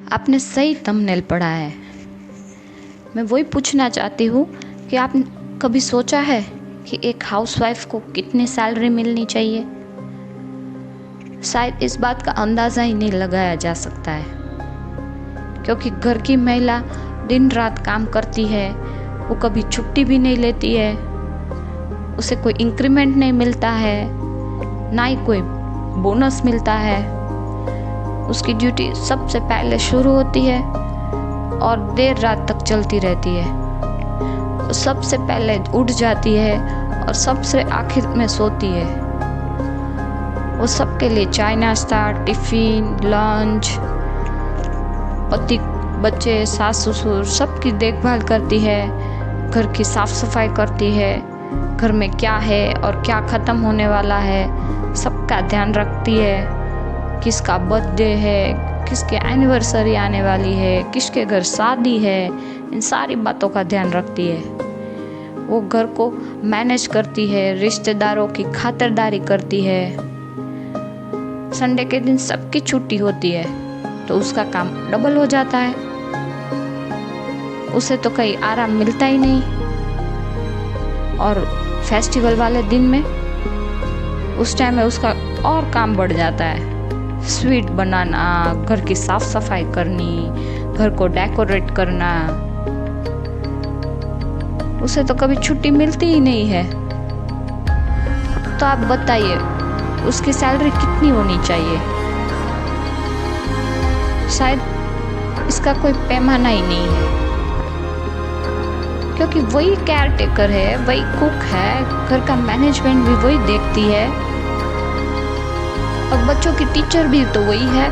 आपने सही थंबनेल पढ़ा है। मैं वही पूछना चाहती हूँ कि आपने कभी सोचा है कि एक हाउसवाइफ को कितनी सैलरी मिलनी चाहिए? शायद इस बात का अंदाज़ा ही नहीं लगाया जा सकता है, क्योंकि घर की महिला दिन रात काम करती है, वो कभी छुट्टी भी नहीं लेती है, उसे कोई इंक्रीमेंट नहीं मिलता है, ना ही कोई बोनस मिलता है। उसकी ड्यूटी सबसे पहले शुरू होती है और देर रात तक चलती रहती है। वो सबसे पहले उठ जाती है और सबसे आखिर में सोती है। वो सबके लिए चाय नाश्ता, टिफ़िन, लंच, पति, बच्चे, सास ससुर सबकी देखभाल करती है, घर की साफ सफाई करती है, घर में क्या है और क्या ख़त्म होने वाला है सबका ध्यान रखती है। किसका बर्थडे है, किसके एनिवर्सरी आने वाली है, किसके घर शादी है, इन सारी बातों का ध्यान रखती है। वो घर को मैनेज करती है, रिश्तेदारों की खातिरदारी करती है। संडे के दिन सबकी छुट्टी होती है तो उसका काम डबल हो जाता है। उसे तो कहीं आराम मिलता ही नहीं। और फेस्टिवल वाले दिन में उस टाइम में उसका और काम बढ़ जाता है। स्वीट बनाना, घर की साफ सफाई करनी, घर को डेकोरेट करना। उसे तो कभी छुट्टी मिलती ही नहीं है। तो आप बताइए उसकी सैलरी कितनी होनी चाहिए? शायद इसका कोई पैमाना ही नहीं है, क्योंकि वही केयर टेकर है, वही कुक है, घर का मैनेजमेंट भी वही देखती है और बच्चों की टीचर भी तो वही है।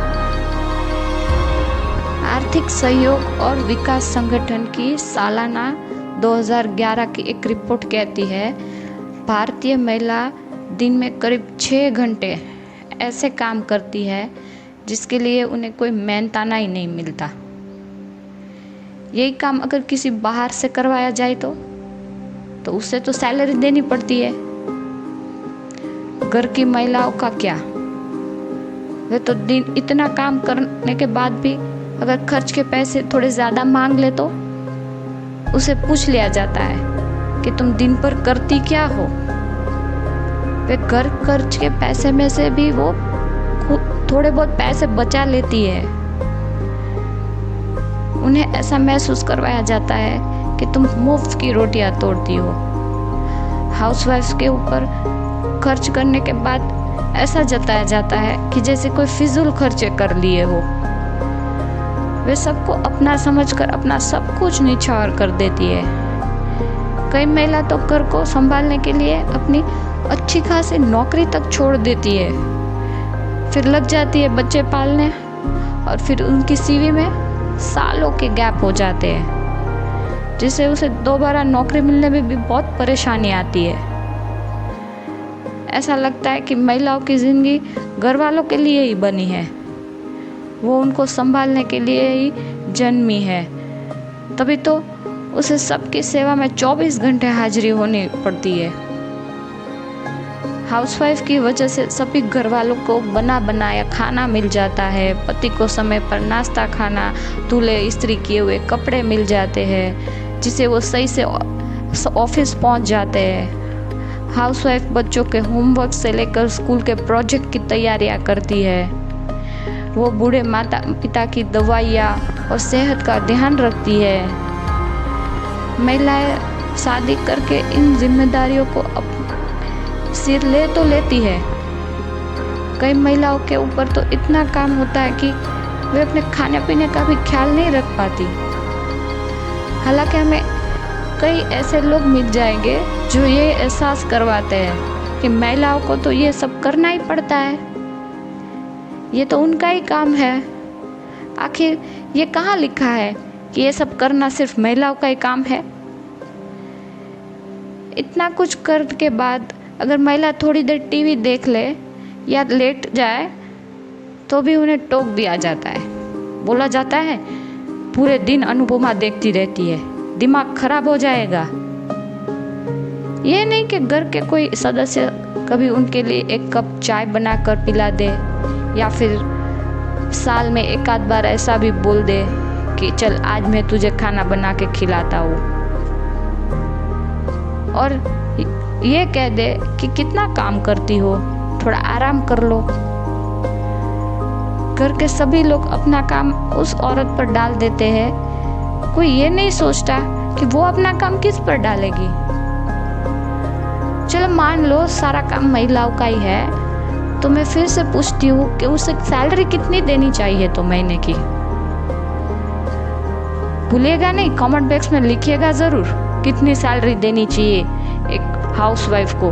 आर्थिक सहयोग और विकास संगठन की सालाना 2011 की एक रिपोर्ट कहती है भारतीय महिला दिन में करीब 6 घंटे ऐसे काम करती है जिसके लिए उन्हें कोई मेहनताना ही नहीं मिलता। यही काम अगर किसी बाहर से करवाया जाए तो उससे तो सैलरी देनी पड़ती है। घर की महिलाओं का क्या, वे तो दिन इतना काम करने के बाद भी अगर खर्च के पैसे थोड़े ज़्यादा मांग ले तो उसे पूछ लिया जाता है कि तुम दिन भर करती क्या हो। वे घर खर्च के पैसे में से भी वो थोड़े बहुत पैसे बचा लेती है। उन्हें ऐसा महसूस करवाया जाता है कि तुम मुफ्त की रोटियां तोड़ती हो। हाउसवाइफ के ऊपर खर्च करने के बाद ऐसा जताया जाता है कि जैसे कोई फिजूल खर्चे कर लिए हो। वे सबको अपना समझकर अपना सब कुछ निछावर कर देती है। कई महिला तो घर को संभालने के लिए अपनी अच्छी खासी नौकरी तक छोड़ देती है, फिर लग जाती है बच्चे पालने और फिर उनकी सीवी में सालों के गैप हो जाते हैं, जिससे उसे दोबारा नौकरी मिलने में भी बहुत परेशानी आती है। ऐसा लगता है कि महिलाओं की ज़िंदगी घर वालों के लिए ही बनी है, वो उनको संभालने के लिए ही जन्मी है, तभी तो उसे सबकी सेवा में 24 घंटे हाजिरी होनी पड़ती है। हाउसवाइफ की वजह से सभी घर वालों को बना बनाया खाना मिल जाता है, पति को समय पर नाश्ता खाना, धुले इस्त्री किए हुए कपड़े मिल जाते हैं, जिसे वो सही से ऑफिस पहुंच जाते हैं। हाउसवाइफ बच्चों के होमवर्क से लेकर स्कूल के प्रोजेक्ट की तैयारियां करती है। वो बूढ़े माता पिता की दवाइयाँ और सेहत का ध्यान रखती है। महिलाएं शादी करके इन जिम्मेदारियों को सिर ले तो लेती है। कई महिलाओं के ऊपर तो इतना काम होता है कि वे अपने खाने पीने का भी ख्याल नहीं रख पाती। हालांकि हमें कई ऐसे लोग मिल जाएंगे जो ये एहसास करवाते हैं कि महिलाओं को तो ये सब करना ही पड़ता है, ये तो उनका ही काम है। आखिर ये कहाँ लिखा है कि ये सब करना सिर्फ महिलाओं का ही काम है? इतना कुछ करने के बाद अगर महिला थोड़ी देर टीवी देख ले या लेट जाए तो भी उन्हें टोक दिया जाता है। बोला जाता है पूरे दिन अनुपमा देखती रहती है, दिमाग खराब हो जाएगा। ये नहीं कि घर के कोई सदस्य कभी उनके लिए एक कप चाय बनाकर पिला दे या फिर साल में एक आध बार ऐसा भी बोल दे कि चल आज मैं तुझे खाना बना के खिलाता हूँ, और ये कह दे कि कितना काम करती हो, थोड़ा आराम कर लो। घर के सभी लोग अपना काम उस औरत पर डाल देते हैं। कोई ये नहीं सोचता कि वो अपना काम किस पर डालेगी। चलो मान लो सारा काम महिलाओं का ही है, तो मैं फिर से पूछती हूँ कि उसे सैलरी कितनी देनी चाहिए तो महीने की। भूलिएगा नहीं, कमेंट बॉक्स में लिखिएगा ज़रूर कितनी सैलरी देनी चाहिए एक हाउसवाइफ को।